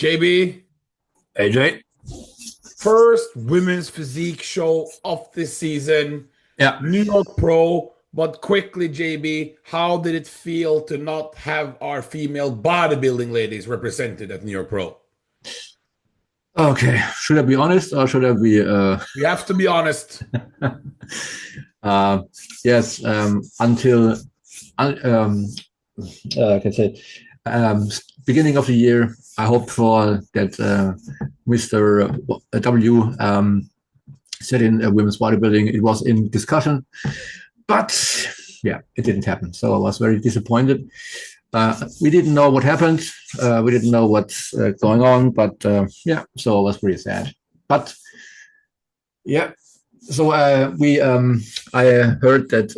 JB, AJ. first women's physique show of this season. Yeah. New York Pro. But quickly, JB, how did it feel to not have our female bodybuilding ladies represented at New York Pro? Okay. Should I be honest or should I be? You have to be honest. Yes. Until I can say beginning of the year, I hoped for that Mr. W said in women's bodybuilding it was in discussion. But yeah, it didn't happen. So I was very disappointed. We didn't know what happened. We didn't know what's going on. But yeah, so I was pretty sad. But yeah, so I heard that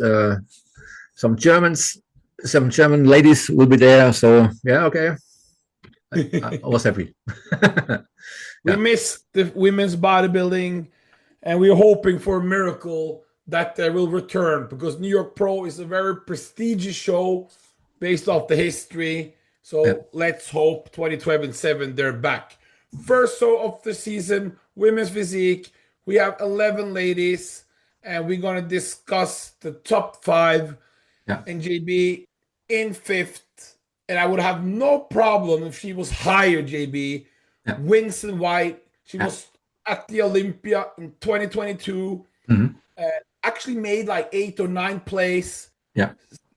some German ladies will be there. So yeah, okay. I was happy. We missed the women's bodybuilding, and we're hoping for a miracle that they will return, because New York Pro is a very prestigious show based off the history. So let's hope 2027 they're back. First show of the season, women's physique. We have 11 ladies, and we're going to discuss the top 5. And JB in 5th. And I would have no problem if she was higher, JB. Winston White. She was at the Olympia in 2022. Actually made like 8th or 9th place.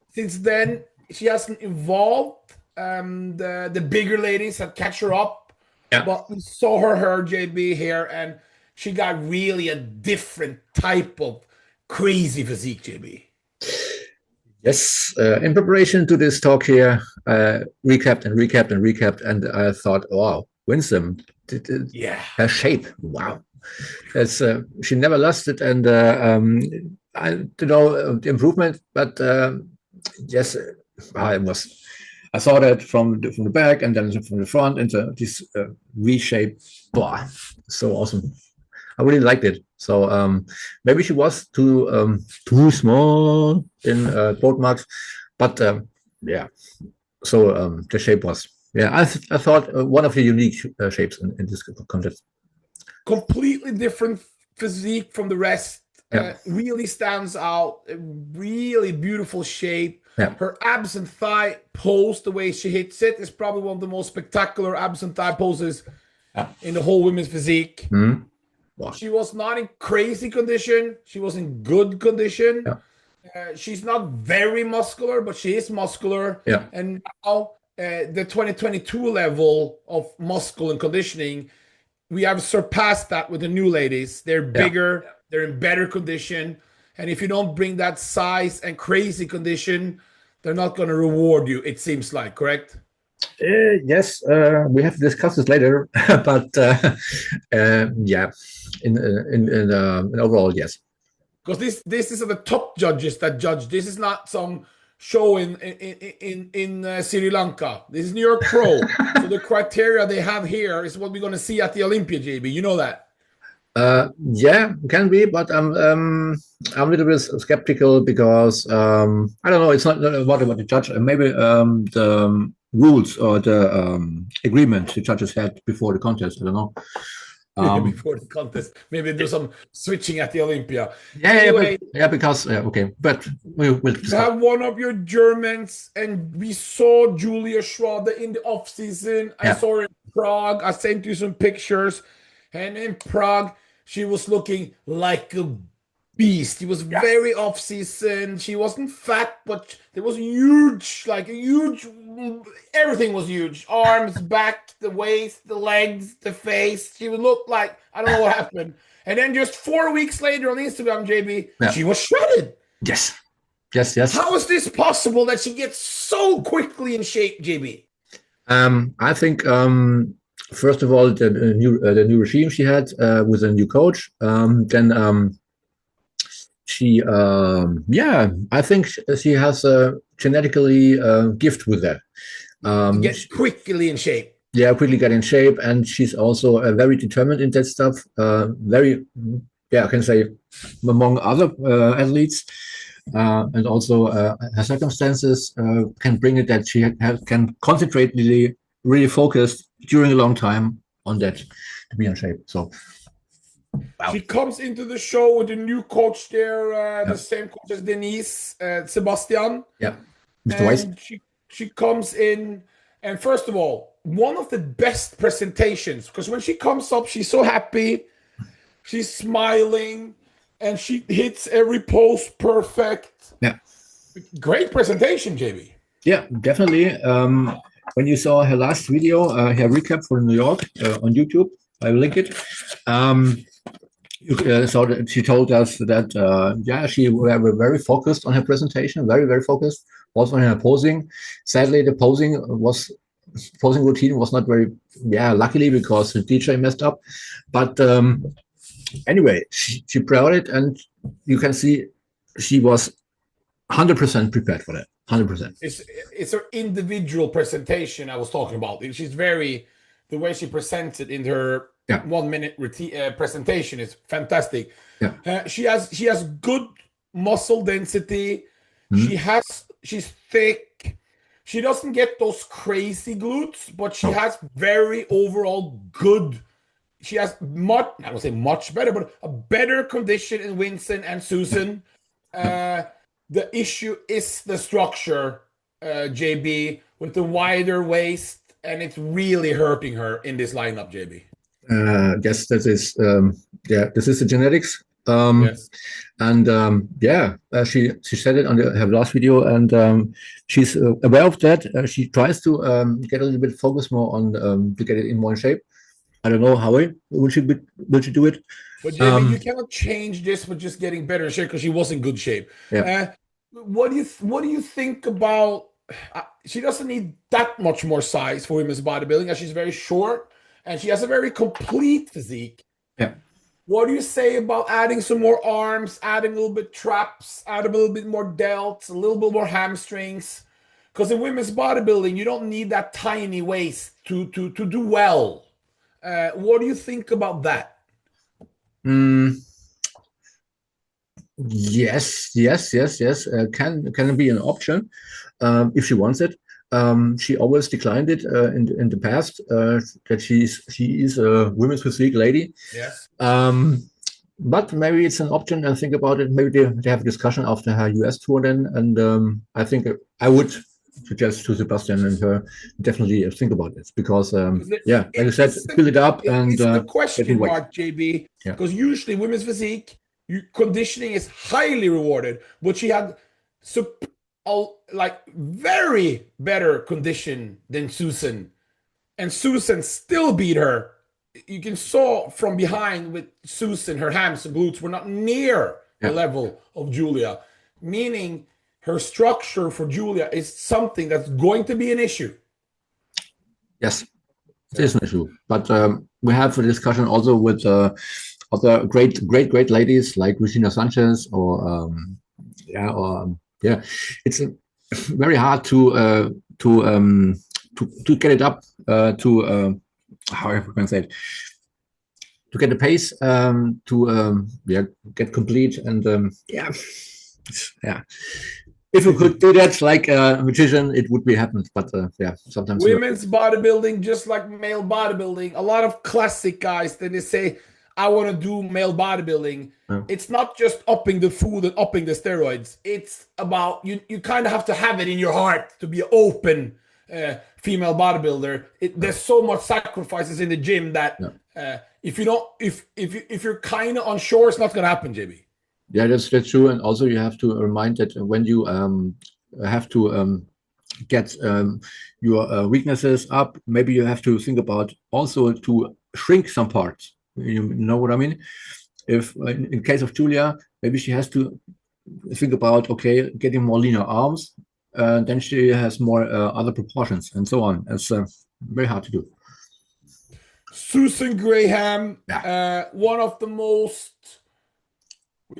Since then, she hasn't evolved. The bigger ladies have catch her up. But we saw her JB here, and she got really a different type of crazy physique, JB. Yes, in preparation to this talk here, recapped, and I thought, wow, Winston, her shape, wow. It's she never lost it, and I don't know the improvement, but yes, I saw that from the back and then from the front into this V-shape. Wow, so awesome! I really liked it. So maybe she was too small in both marks, but yeah. So the shape was I thought one of the unique shapes in this contest. Completely different physique from the rest. Really stands out. A really beautiful shape. Her abs and thigh pose, the way she hits it, is probably one of the most spectacular abs and thigh poses in the whole women's physique. Wow. She was not in crazy condition. She was in good condition. She's not very muscular, but she is muscular. And now the 2022 level of muscle and conditioning, we have surpassed that with the new ladies. They're bigger, they're in better condition. And if you don't bring that size and crazy condition, they're not going to reward you, it seems like, correct? Yes, we have to discuss this later. But yeah, in overall, yes. Because this is the top judges that judge. This is not some show in Sri Lanka. This is New York Pro. So the criteria they have here is what we're going to see at the Olympia, JB. You know that? Yeah, can be, but I'm a little bit skeptical because I don't know. It's not what about the judge. Maybe the rules or the agreement the judges had before the contest. I don't know. Before the contest, maybe do some switching at the Olympia. Anyway, because okay, but we'll have one of your Germans, and we saw Julia Schroeder in the off season. I saw her in Prague. I sent you some pictures, and in Prague she was looking like a beast. She was very off season. She wasn't fat, but there was huge, everything was huge. Arms, back, the waist, the legs, the face. She would look like, I don't know what happened. And then just 4 weeks later on Instagram, JB, she was shredded. Yes. How is this possible that she gets so quickly in shape, JB? I think first of all, the new regime she had with a new coach. Then she I think she has a genetically gift with that. Get quickly in shape. Quickly get in shape, and she's also very determined in that stuff. Very, I can say among other athletes, and also her circumstances can bring it that she can concentratedly really focused during a long time on that to be in shape. So wow. She comes into the show with a new coach there, the same coach as Denise, Sebastian. Yeah, Mr. Weiss. She comes in, and first of all, one of the best presentations, because when she comes up, she's so happy, she's smiling, and she hits every pose perfect. Yeah, great presentation, JB. Yeah, definitely. When you saw her last video, her recap for New York on YouTube, I will link it. You saw that she told us that yeah, she were very focused on her presentation, very focused. Also on her posing. Sadly, the posing routine was not very, luckily, because the DJ messed up. But anyway, she brought it, and you can see she was 100% prepared for that. 100%. It's her individual presentation I was talking about. She's very, the way she presents it in her 1 minute presentation is fantastic. Yeah. She has good muscle density. She's thick. She doesn't get those crazy glutes, but she has very overall good. She has much, I don't say much better, but a better condition in Winston and Susan. The issue is the structure, JB, with the wider waist, and it's really hurting her in this lineup, JB. Yes, that is, this is the genetics. Yes. And she said it on her last video, and she's aware of that. She tries to get a little bit focused more on to get it in more shape. I don't know how will she do it. But JB, you cannot change this with just getting better in shape, because she was in good shape. Yeah. What do you think about? She doesn't need that much more size for women's bodybuilding, as she's very short and she has a very complete physique. Yeah. What do you say about adding some more arms, adding a little bit traps, add a little bit more delts, a little bit more hamstrings? Because in women's bodybuilding, you don't need that tiny waist to do well. What do you think about that? Yes. Can be an option if she wants it. She always declined it in the past. That she is a women's physique lady. Yes. But maybe it's an option, and think about it. Maybe they have a discussion after her US tour then, and I think I would suggest to Sebastian and her definitely think about this, because like I said, build it up. And it's the question mark, JB, because usually women's physique, conditioning is highly rewarded, but she had very better condition than Susan, and Susan still beat her. You can saw from behind with Susan, her hams and glutes were not near the level of Julia, meaning her structure for Julia is something that's going to be an issue. Yes, it is an issue. But we have a discussion also with other great ladies like Regina Sanchez, or it's very hard to get it up to however can I say it, to get the pace to get complete, and if we could do that like a magician, it would be happened. But sometimes women's bodybuilding, just like male bodybuilding, a lot of classic guys, then they say, I want to do male bodybuilding. It's not just upping the food and upping the steroids. It's about you kind of have to have it in your heart to be an open female bodybuilder. There's so much sacrifices in the gym that if you're kind of unsure, it's not going to happen, JB. Yeah, that's true. And also you have to remind that when you have to get your weaknesses up, maybe you have to think about also to shrink some parts. You know what I mean? If in case of Julia, maybe she has to think about, okay, getting more leaner arms, then she has more other proportions and so on. It's very hard to do. Susan Graham, one of the most,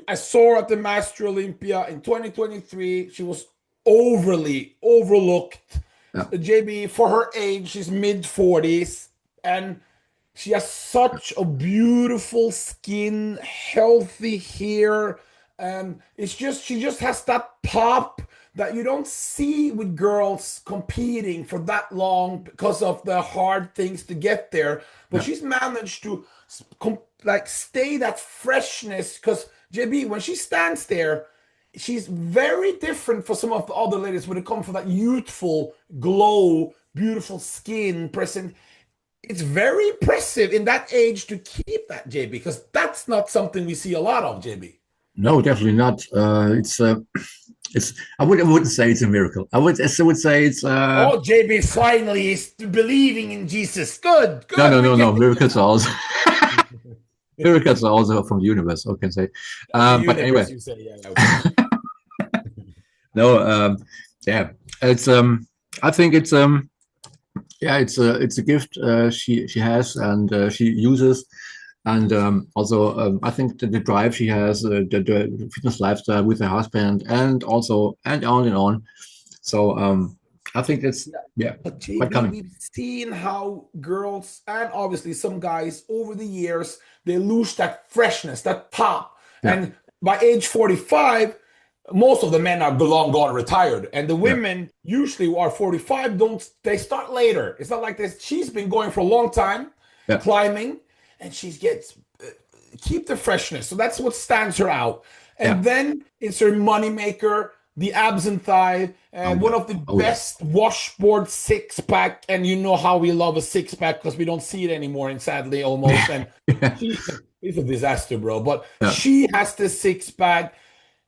I saw her at the Master Olympia in 2023. She was overly overlooked. JB, for her age, she's mid-40s, and she has such a beautiful skin, healthy hair, and it's just she just has that pop that you don't see with girls competing for that long because of the hard things to get there. But she's managed to like stay that freshness, because JB, when she stands there, she's very different for some of the other ladies when it comes to that youthful glow, beautiful skin, present. It's very impressive in that age to keep that, JB, because that's not something we see a lot of, JB. No, definitely not. It's. I wouldn't say it's a miracle. I would say it's. Oh, JB finally is believing in Jesus. Good. No. Miracles are also. Miracles are also from the universe. I can say. But anyway. You say, yeah. No. Yeah. It's. I think it's. Yeah. It's a gift she has and she uses. And also, I think that the drive she has, the fitness lifestyle with her husband, and also, and on and on. So I think that's, But JB, we've seen how girls and obviously some guys over the years, they lose that freshness, that pop. Yeah. And by age 45, most of the men are long gone retired. And the women usually who are 45, they start later. It's not like this. She's been going for a long time, climbing. And she gets keep the freshness. So that's what stands her out. And then it's her moneymaker, the abs and thigh, and one of the best washboard six-pack. And you know how we love a six-pack because we don't see it anymore, and sadly almost. And it's a disaster, bro. But she has the six-pack.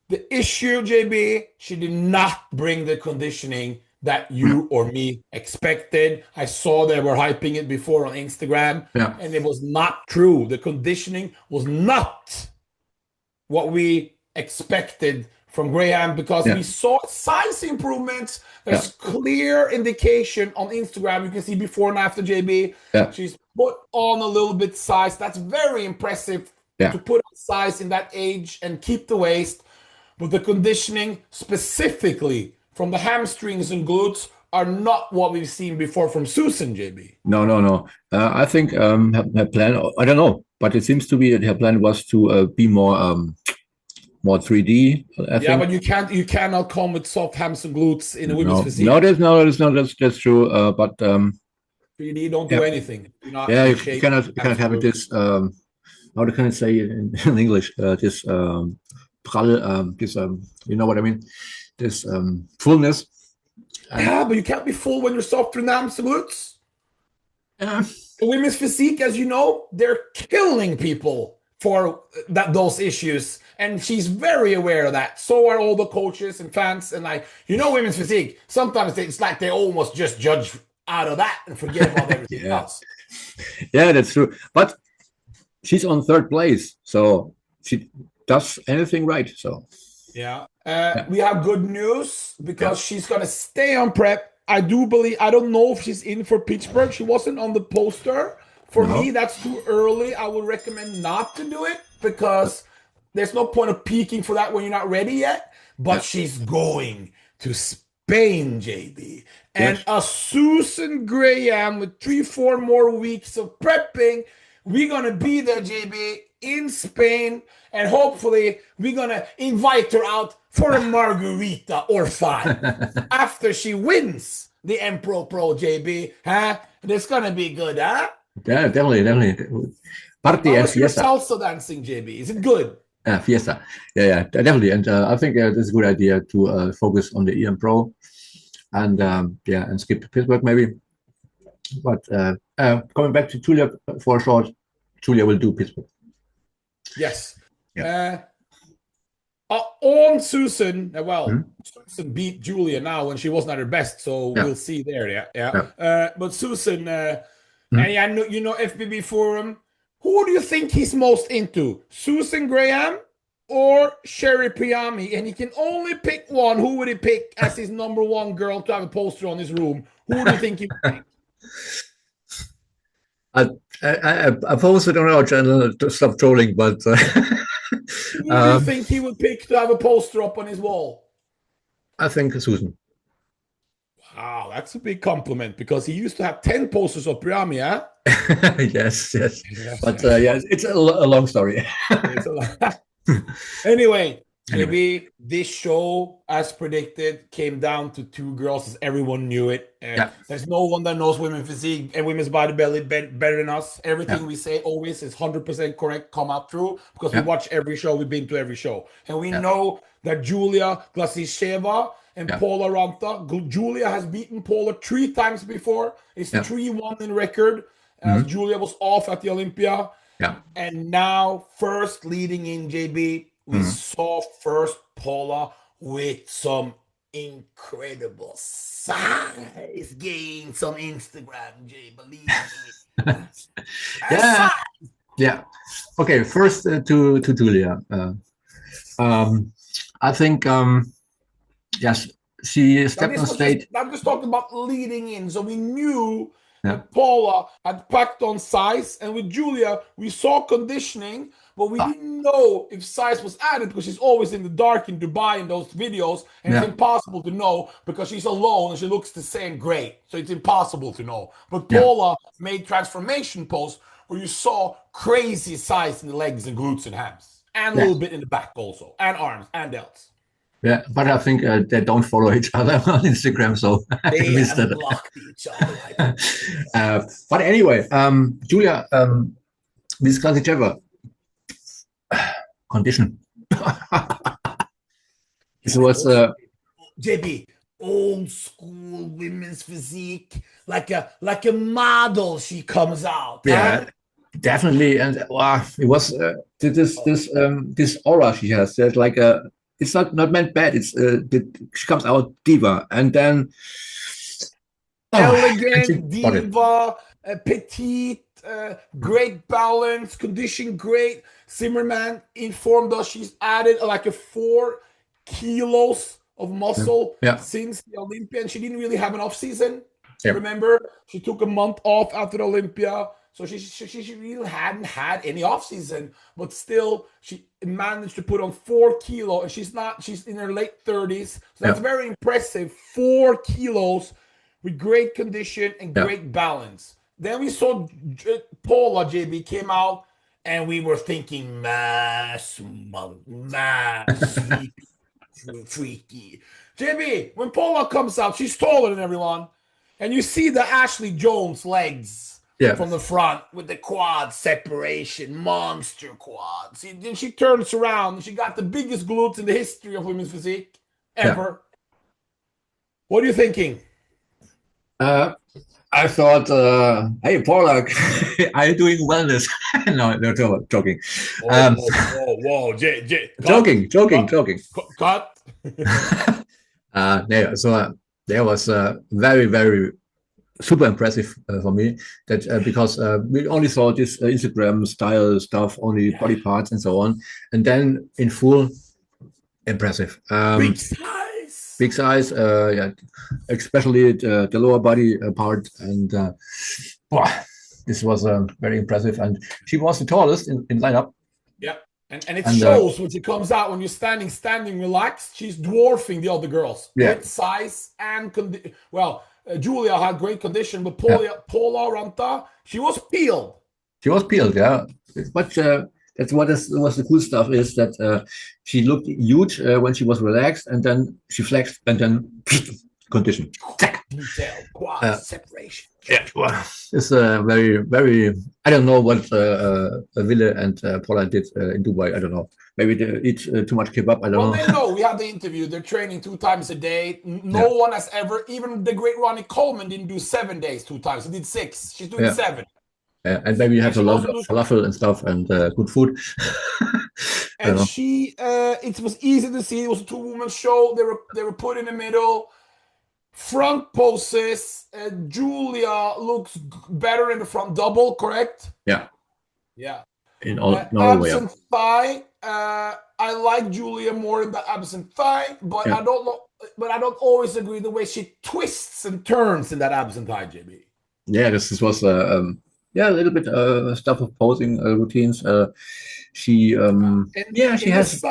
The issue, JB, she did not bring the conditioning that you or me expected. I saw they were hyping it before on Instagram, and it was not true. The conditioning was not what we expected from Graham, because we saw size improvements. There's clear indication on Instagram. You can see before and after, JB. She's put on a little bit size. That's very impressive to put on size in that age and keep the waist. But the conditioning specifically from the hamstrings and glutes are not what we've seen before from Susan, JB. No. I think her plan, I don't know, but it seems to be that her plan was to be more 3D. I think. But you cannot come with soft hams and glutes in a women's physique. That's true. But 3D don't do anything. You cannot have it this. How can I say it in English? This prall, this you know what I mean? This fullness. But you can't be full when you're soft in hams and glutes. The women's physique, as you know, they're killing people for those issues, and she's very aware of that. So are all the coaches and fans, and women's physique. Sometimes it's like they almost just judge out of that and forget about everything else. Yeah, that's true. But she's on third place, so she does anything right. So we have good news because she's gonna stay on prep. I don't know if she's in for Pittsburgh. She wasn't on the poster. For me, that's too early. I would recommend not to do it because there's no point of peaking for that when you're not ready yet. But she's going to Spain, JB. And a Susan Graham with 3-4 more weeks of prepping. We're going to be there, JB, in Spain. And hopefully we're going to invite her out for a margarita or 5 after she wins the Empro Pro, JB. Huh? It's going to be good, huh? Yeah, definitely. Party and fiesta. Salsa dancing, JB. Is it good? Fiesta. Yeah, definitely. And I think it's a good idea to focus on the EM Pro and and skip to Pittsburgh maybe. But coming back to Julia for a short, Julia will do Pittsburgh. Yes. On Susan, Susan beat Julia now when she wasn't at her best, so we'll see there. But Susan, and I know you know FBB Forum. Who do you think he's most into, Susan Graham or Sherry Priami? And he can only pick one. Who would he pick as his number one girl to have a poster on his room? Who do you think he would pick? I posted on our channel to stop trolling, but who do you think he would pick to have a poster up on his wall? I think Susan. Wow, that's a big compliment because he used to have 10 posters of Priami, huh? yes. But it's a long story. Anyway, Anyway. JB, this show, as predicted, came down to two girls, as everyone knew it. There's no one that knows women's physique and women's bodybuilding better than us. Everything we say always is 100% correct, come out true, because we watch every show, we've been to every show. And we know that Julia Glasisheva and Paula Ranta, Julia has beaten Paula 3 times before. It's 3-1 in record. Julia was off at the Olympia. And now, first leading in, JB, we saw first Paula with some incredible size gains on Instagram, Jay. Believe me. Yeah. Okay, first to Julia. I think, yes, she stepped on stage. I'm just talking about leading in. So we knew that Paula had packed on size, and with Julia, we saw conditioning, but we didn't know if size was added because she's always in the dark in Dubai in those videos, and it's impossible to know because she's alone and she looks the same great. So it's impossible to know. But Paula made transformation posts where you saw crazy size in the legs and glutes and hams, and a little bit in the back also, and arms and delts. Yeah, but I think they don't follow each other on Instagram, so they missed it. Blocked each other. But anyway, Julia, Miss Krasicheva, condition. This was JB, old school women's physique, like a model. She comes out. Yeah, definitely, and it was this aura she has. There's like a. It's not meant bad. It's she comes out diva, and then elegant diva, petite, great balance, condition great. Zimmerman informed us she's added like 4 kilos of muscle since the Olympia, and she didn't really have an off season. Remember, she took a month off after the Olympia. So she really hadn't had any offseason, but still she managed to put on 4 kilos, and she's in her late 30s. So that's very impressive. 4 kilos with great condition and great balance. Then we saw Paula, JB, came out, and we were thinking mass freaky. JB, when Paula comes out, she's taller than everyone, and you see the Ashley Jones legs. From the front with the quad separation, monster quads. Then she turns around and she got the biggest glutes in the history of women's physique ever. What are you thinking? I thought, hey, Paula, are you doing wellness? No, joking. Whoa, Jay. Joking. Cut. So there was very, very super impressive for me that because we only saw this Instagram style stuff, only body parts and so on, and then in full, impressive. Big size, especially the lower body part, and this was very impressive. And she was the tallest in lineup. Yeah, and it shows when she comes out, when you're standing relaxed, she's dwarfing the other girls with size and Julia had great condition, but Paula Ranta, she was peeled. But that's what was the cool stuff is that she looked huge when she was relaxed, and then she flexed, and then condition. Detail, quad separation. It's very, very. I don't know what Ville and Paula did in Dubai. I don't know. Maybe they eat too much kebab. I don't know. They know. We had the interview. They're training 2 times a day. No one has ever, even the great Ronnie Coleman didn't do 7 days 2 times. He did 6. She's doing 7. And maybe you have a lot of falafel and stuff and good food. And it was easy to see. It was a 2-woman show. They were put in the middle. Front poses. Julia looks better in the front double, correct? Yeah. In all absent thigh. I like Julia more in the absent thigh, but I don't know. But I don't always agree the way she twists and turns in that absent thigh, JB. Yeah, this was a little bit stuff of posing routines. She has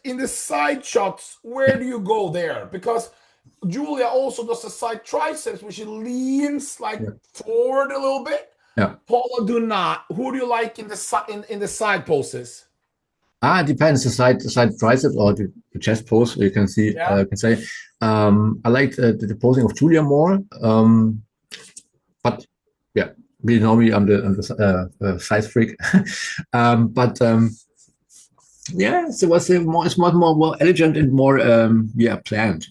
in the side shots. Where do you go there? Because Julia also does a side triceps, which she leans forward a little bit. Yeah. Paula do not. Who do you like in the side poses? It depends the side triceps or the chest pose. You can see. Can say. I like the posing of Julia more. But yeah, we know me. I'm the size freak. Yeah, so it was it's much more elegant and more planned.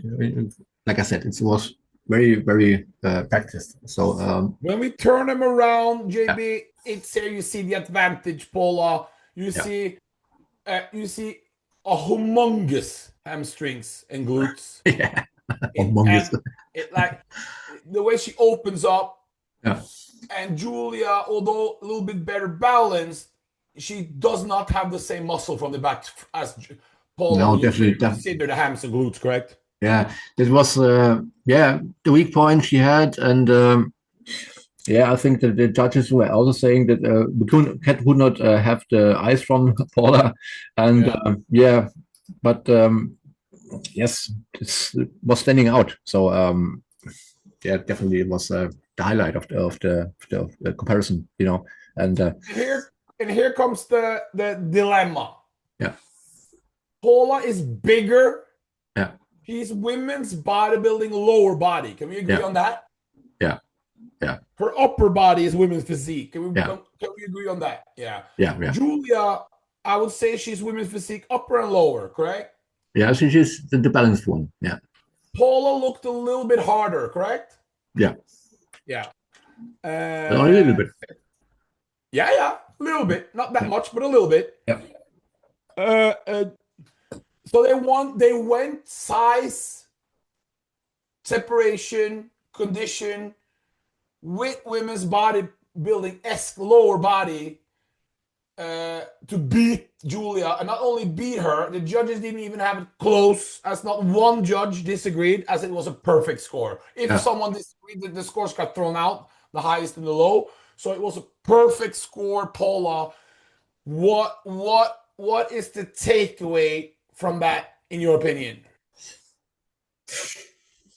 Like I said, it was very practiced. So when we turn them around, JB, it's here you see the advantage, Paula. You see a humongous hamstrings and glutes. Yeah, humongous. It like the way she opens up. Yeah. And Julia, although a little bit better balanced, she does not have the same muscle from the back as Paula. No, definitely. Consider the hams and glutes, correct? Yeah, it was the weak point she had, and I think that the judges were also saying that we could not have the eyes from Paula, and but yes, it was standing out. So definitely it was the highlight of the comparison, you know. And here comes the dilemma. Yeah, Paula is bigger. Yeah, she's women's bodybuilding lower body. Can we agree on that? Yeah. Her upper body is women's physique. Can we agree on that? Yeah. Julia, I would say she's women's physique upper and lower, correct? Yeah, she's the balanced one. Yeah. Paula looked a little bit harder, correct? Yeah. A little bit. Yeah, a little bit. Not that much, but a little bit. Yeah. So they went size, separation, condition with women's bodybuilding-esque lower body to beat Julia, and not only beat her, the judges didn't even have it close, as not one judge disagreed, as it was a perfect score. If someone disagreed, the scores got thrown out, the highest and the low. So it was a perfect score, Paula. What is the takeaway from that, in your opinion?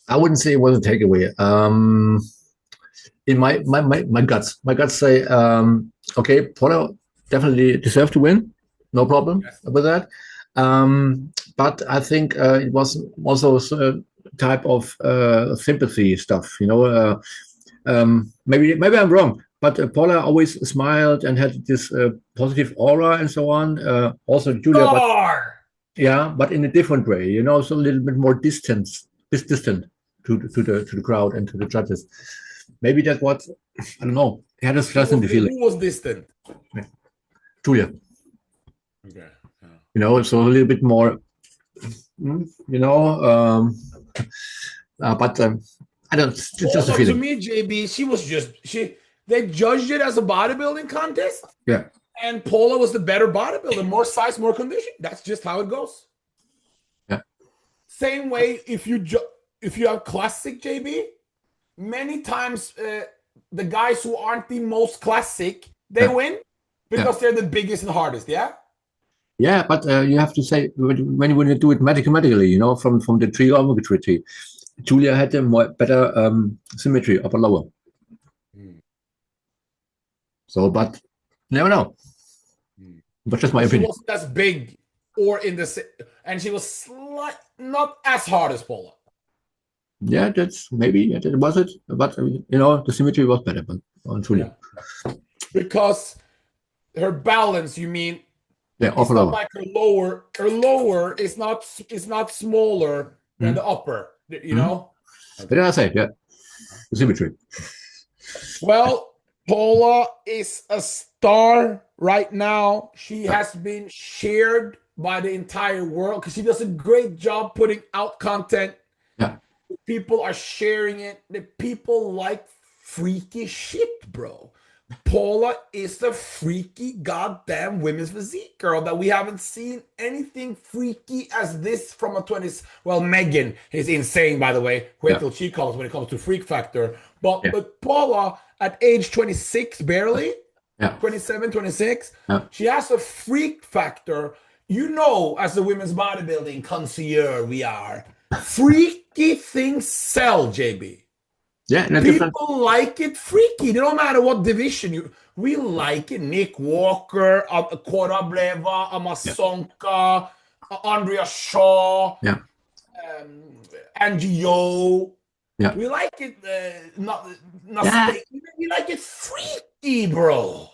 I wouldn't say it was a takeaway. In my guts say, okay, Paula definitely deserved to win, no problem with that. But I think it was also a type of sympathy stuff, you know. Maybe I'm wrong, but Paula always smiled and had this positive aura and so on. Also Julia, but in a different way, you know, so a little bit more distant to the crowd and to the judges. Maybe that's what, I don't know. He had a pleasant feeling. Who was distant? Julia. Okay. Yeah. You know, so a little bit more, you know, but I don't, it's just a feeling. To me, JB, they judged it as a bodybuilding contest. Yeah. And Paula was the better bodybuilder, more size, more condition. That's just how it goes. Yeah. Same way, if you have classic, JB, many times the guys who aren't the most classic, they win because they're the biggest and hardest. Yeah. Yeah, but you have to say when you do it mathematically, you know, from the trigonometry, Julia had a better symmetry upper lower. So, but never know. But just my opinion. She wasn't as big or and she was not as hard as Paula. Yeah, that's maybe it was it, but you know, the symmetry was better on Julia. Yeah. Because her balance, you mean? Yeah, it's not like her lower. Her lower is not smaller than the upper. You know. What did I say? Yeah, the symmetry. Well, Paula is a star right now. She has been shared by the entire world because she does a great job putting out content. Yeah. People are sharing it. The people like freaky shit, bro. Paula is the freaky goddamn women's physique girl that we haven't seen anything freaky as this from a 20s. Well, Megan is insane, by the way. Wait till she comes when it comes to freak factor. But Paula at age 26, barely, 27, 26, she has a freak factor. You know, as the women's bodybuilding connoisseur we are, freaky things sell, JB. Yeah, people like it freaky. It don't matter what division we like it. Nick Walker, Korableva, Amasonka, Andrea Shaw, Angie Yo. Yeah, we like it. We like it freaky, bro.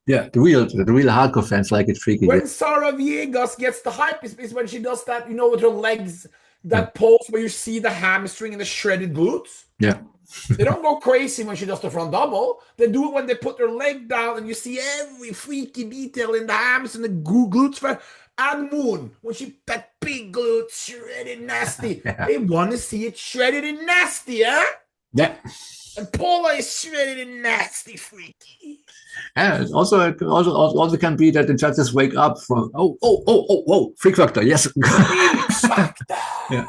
Yeah, the real hardcore fans like it freaky. When Sarah Viegas gets the hype is when she does that, with her legs, that pose where you see the hamstring and the shredded glutes. Yeah. They don't go crazy when she does the front double. They do it when they put their leg down and you see every freaky detail in the hams and the glutes. And Moon, when she that big glutes, shredded nasty. They want to see it shredded and nasty, huh? Yeah. And Paula is shredded and nasty, freaky. Yeah, it also can be that the judges wake up from freak factor, yes. Freak factor. Yeah.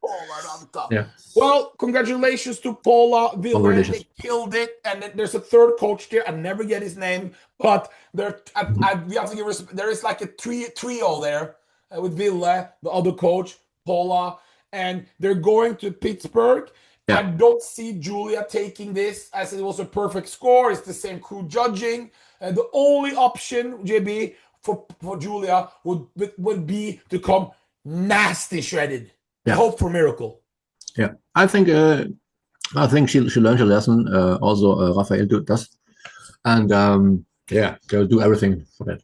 Paula Ranta. Yeah. Well, congratulations to Paula Villa. They killed it. And there's a third coach there. I never get his name, but we have to give respect. There is like a trio there with Villa, the other coach, Paula, and they're going to Pittsburgh. Yeah. I don't see Julia taking this as it was a perfect score. It's the same crew judging. The only option, JB, for Julia would be to come nasty shredded. Yeah. Hope for miracle. Yeah, I think she learned her lesson. Also, Rafael does, and they'll do everything for that.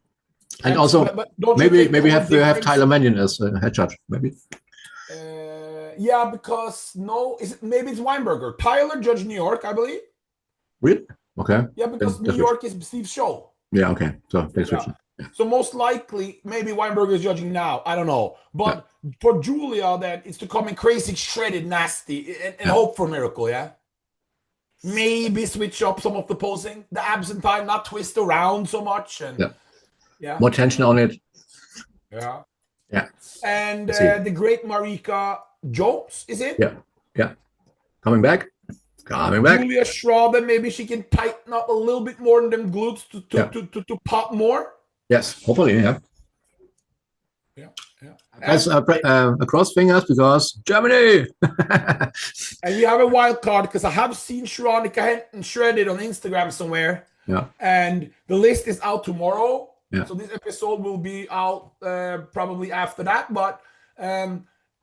And also, but maybe have Tyler Mannion as head judge. Maybe. Yeah, because maybe it's Weinberger. Tyler judged New York, I believe. Really? Okay. Yeah, because New York is Steve's show. Yeah. Okay. So they switch. Yeah. So most likely, maybe Weinberger is judging now. I don't know, but for Julia, then it's to come in crazy, shredded, nasty, and hope for miracle. Yeah. Maybe switch up some of the posing, the abs and thigh, not twist around so much, and more tension on it. Yeah. Yeah. And the great Marika Jones, is it? Yeah. Yeah. Coming back. Julia Schraube, maybe she can tighten up a little bit more in them glutes to pop more. Yes, hopefully, yeah. Yeah. As across fingers because Germany. And you have a wild card because I have seen Sharonika Henton shredded on Instagram somewhere. Yeah. And the list is out tomorrow. Yeah. So this episode will be out probably after that. But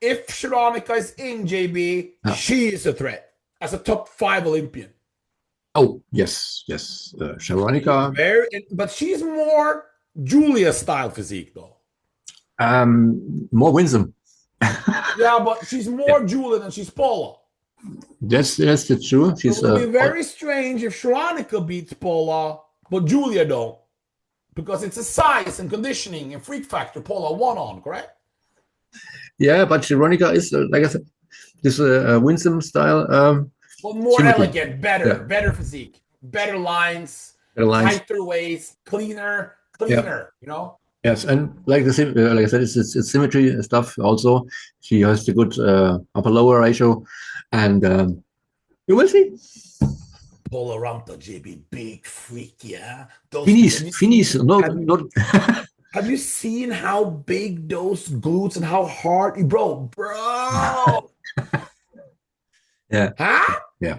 if Sharonika is in, JB, she is a threat as a top 5 Olympian. Oh, yes. Sharonika. But she's more Julia style physique, though. More winsome. Yeah, but she's more Julia than she's Paula. That's true. She's. It would be very strange if Sharonika beats Paula, but Julia don't, because it's a size and conditioning and freak factor Paula won on, correct? Yeah, but Sharonika is like I said, this winsome style. Well, more elegant, better physique, better lines, tighter waist, cleaner, you know. Yes, and like I said, it's symmetry stuff. Also, she has the good upper-lower ratio, and you will see. Paula Ranta, JB, big freak, yeah. Finis, not. Have you seen how big those glutes and how hard, bro? Yeah. Huh? Yeah.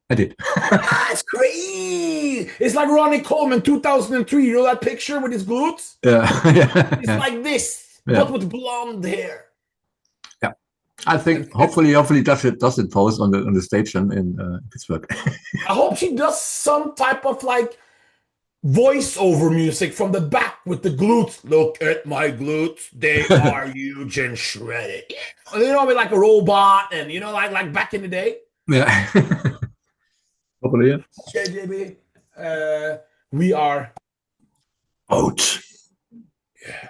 I did. That's crazy. It's like Ronnie Coleman 2003. You know that picture with his glutes? Yeah. It's like this, but with blonde hair. Yeah. I think hopefully does it pose on the stage in Pittsburgh. I hope she does some type of like voiceover music from the back with the glutes. Look at my glutes. They are huge and shredded. You know, with like a robot and like back in the day. Yeah. Hopefully, yeah. Okay, JB. We are out. Yeah.